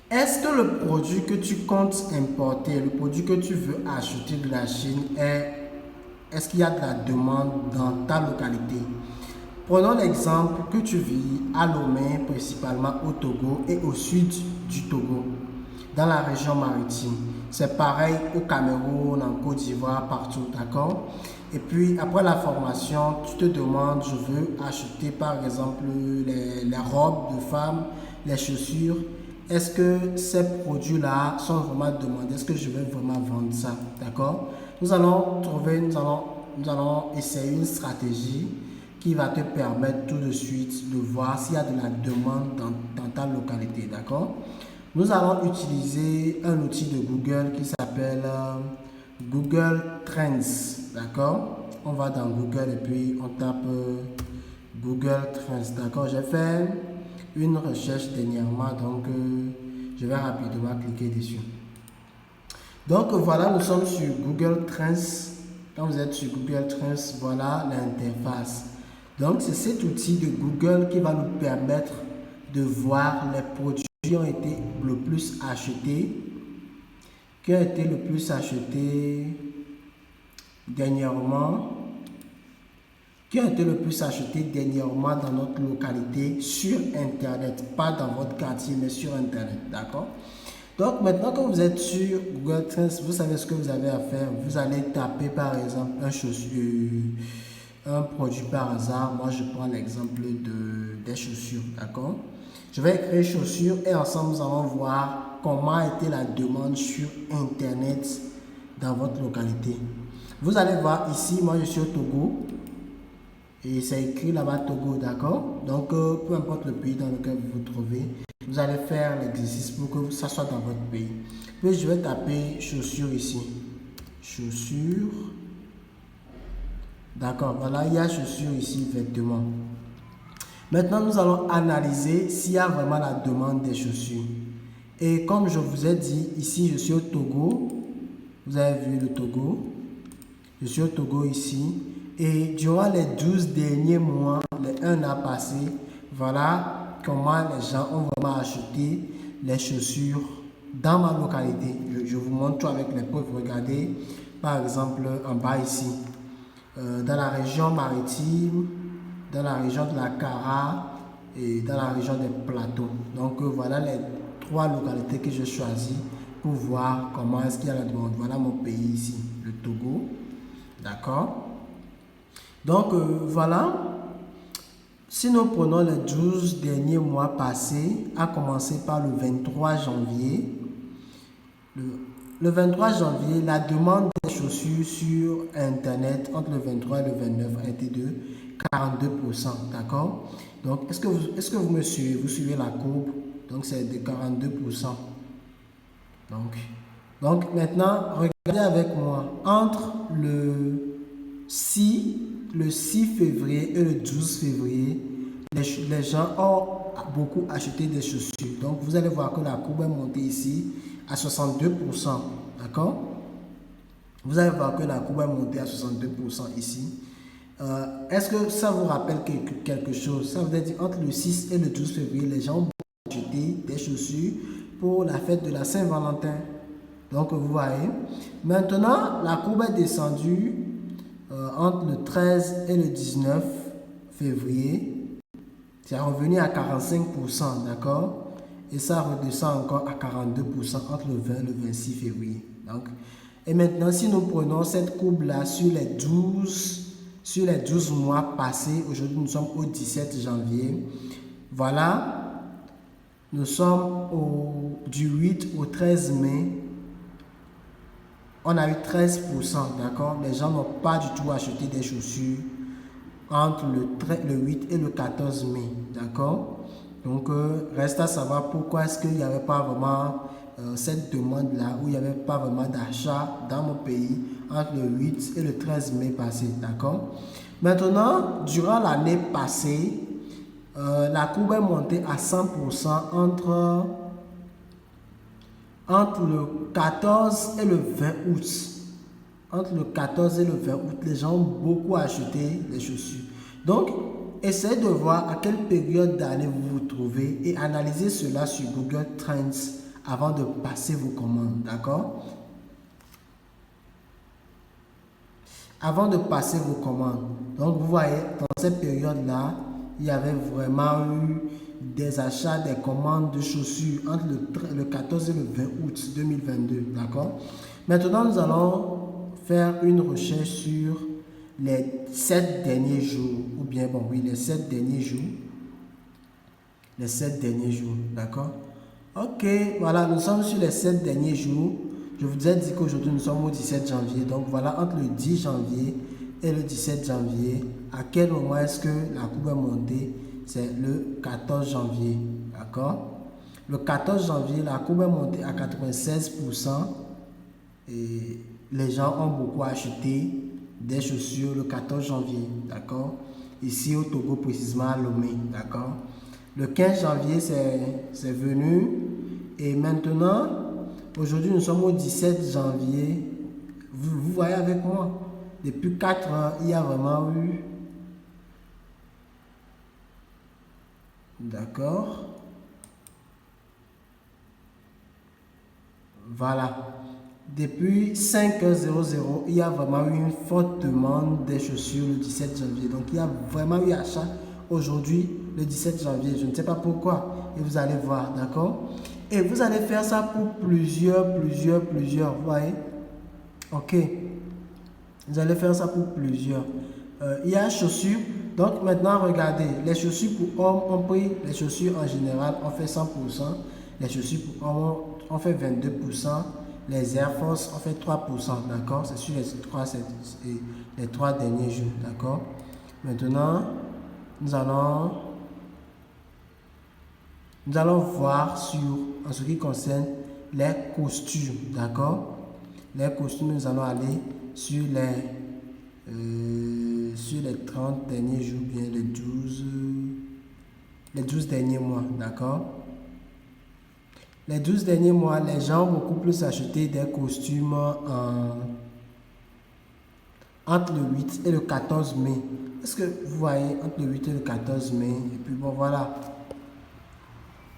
Est-ce que le produit que tu comptes importer, le produit que tu veux acheter de la Chine, est-ce qu'il y a de la demande dans ta localité? Prenons l'exemple que tu vis à Lomé, principalement au Togo et au sud du Togo, dans la région maritime. C'est pareil au Cameroun, en Côte d'Ivoire, partout, d'accord? Et puis, après la formation, tu te demandes, je veux acheter par exemple les robes de femmes, les chaussures. Est-ce que ces produits-là sont vraiment demandés? Est-ce que je vais vraiment vendre ça? D'accord? Nous allons essayer une stratégie qui va te permettre tout de suite de voir s'il y a de la demande dans ta localité. D'accord? Nous allons utiliser un outil de Google qui s'appelle Google Trends. D'accord? On va dans Google et puis on tape Google Trends. D'accord? J'ai fait une recherche dernièrement, donc je vais rapidement cliquer dessus. Donc voilà, nous sommes sur Google Trends. Quand vous êtes sur Google Trends, voilà l'interface. Donc c'est cet outil de Google qui va nous permettre de voir les produits qui ont été le plus achetés, dernièrement, dans notre localité sur Internet, pas dans votre quartier, mais sur Internet, d'accord? Donc maintenant que vous êtes sur Google Trends, vous savez ce que vous avez à faire. Vous allez taper par exemple un produit par hasard. Moi je prends l'exemple des chaussures, d'accord? Je vais écrire chaussures et ensemble nous allons voir comment a été la demande sur Internet dans votre localité. Vous allez voir ici, moi je suis au Togo. Et c'est écrit là-bas Togo, d'accord? Donc, peu importe le pays dans lequel vous vous trouvez, vous allez faire l'exercice pour que ça soit dans votre pays. Puis, je vais taper chaussures ici. Chaussures. D'accord, voilà, il y a chaussures ici, vêtements. Maintenant, nous allons analyser s'il y a vraiment la demande des chaussures. Et comme je vous ai dit, ici, je suis au Togo. Vous avez vu le Togo. Je suis au Togo ici. Et durant les 12 derniers mois, les 1 an passé, voilà comment les gens ont vraiment acheté les chaussures dans ma localité. Je vous montre tout avec les preuves. Regardez, par exemple, en bas ici, dans la région maritime, dans la région de la Kara et dans la région des plateaux. Donc, voilà les 3 localités que j'ai choisies pour voir comment est-ce qu'il y a la demande. Voilà mon pays ici, le Togo. D'accord? Donc, voilà. Si nous prenons les 12 derniers mois passés, à commencer par le 23 janvier, le 23 janvier, la demande des chaussures sur Internet entre le 23 et le 29 a été de 42%. D'accord? Donc, est-ce que vous me suivez? Vous suivez la courbe? Donc, c'est de 42%. Donc, maintenant, regardez avec moi. Entre le 6 février et le 12 février, les gens ont beaucoup acheté des chaussures. Donc, vous allez voir que la courbe est montée ici à 62%. D'accord? Vous allez voir que la courbe est montée à 62% ici. Est-ce que ça vous rappelle quelque chose? Ça veut dire entre le 6 et le 12 février, les gens ont acheté des chaussures pour la fête de la Saint-Valentin. Donc, vous voyez. Maintenant, la courbe est descendue entre le 13 et le 19 février. C'est revenu à 45%, d'accord? Et ça redescend encore à 42% entre le 20 et le 26 février. Donc, et maintenant, si nous prenons cette courbe-là sur les 12 mois passés, aujourd'hui nous sommes au 17 janvier, voilà, nous sommes du 8 au 13 mai, on a eu 13%, d'accord? Les gens n'ont pas du tout acheté des chaussures entre le 8 et le 14 mai, d'accord? Donc, reste à savoir pourquoi est-ce qu'il n'y avait pas vraiment cette demande-là, où il n'y avait pas vraiment d'achat dans mon pays entre le 8 et le 13 mai passé, d'accord? Maintenant, durant l'année passée, la courbe est montée à 100% entre le 14 et le 20 août. Entre le 14 et le 20 août, les gens ont beaucoup acheté les chaussures. Donc, essayez de voir à quelle période d'année vous vous trouvez et analysez cela sur Google Trends avant de passer vos commandes, d'accord? Avant de passer vos commandes. Donc, vous voyez, dans cette période-là, il y avait vraiment eu des achats, des commandes de chaussures entre le 14 et le 20 août 2022, d'accord? Maintenant, nous allons faire une recherche sur les 7 derniers jours, ou bien, bon, oui, les 7 derniers jours. Les 7 derniers jours, d'accord? Ok, voilà, nous sommes sur les 7 derniers jours. Je vous ai dit qu'aujourd'hui, nous sommes au 17 janvier. Donc, voilà, entre le 10 janvier et le 17 janvier, à quel moment est-ce que la courbe est montée? C'est le 14 janvier, d'accord? Le 14 janvier, la courbe est montée à 96%. Et les gens ont beaucoup acheté des chaussures le 14 janvier, d'accord? Ici au Togo, précisément à Lomé, d'accord? Le 15 janvier, c'est venu. Et maintenant, aujourd'hui, nous sommes au 17 janvier. Vous voyez avec moi, depuis 4 ans, il y a vraiment eu... D'accord? Voilà. Depuis 5h00, il y a vraiment eu une forte demande des chaussures le 17 janvier. Donc, il y a vraiment eu achat aujourd'hui, le 17 janvier. Je ne sais pas pourquoi. Et vous allez voir, d'accord? Et vous allez faire ça pour plusieurs, vous voyez? Ok. Vous allez faire ça pour plusieurs. Il y a chaussures. Donc, maintenant, regardez. Les chaussures pour hommes ont pris, les chaussures en général, ont fait 100%. Les chaussures pour hommes ont fait 22%. Les Air Force ont fait 3%, d'accord? C'est sur les 3 derniers jours, d'accord? Maintenant, nous allons voir en ce qui concerne les costumes, d'accord? Les costumes, nous allons aller sur les 30 derniers jours, bien les 12 derniers mois, d'accord? Les 12 derniers mois, les gens ont beaucoup plus acheté des costumes entre le 8 et le 14 mai. Est-ce que vous voyez entre le 8 et le 14 mai? Et puis bon, voilà.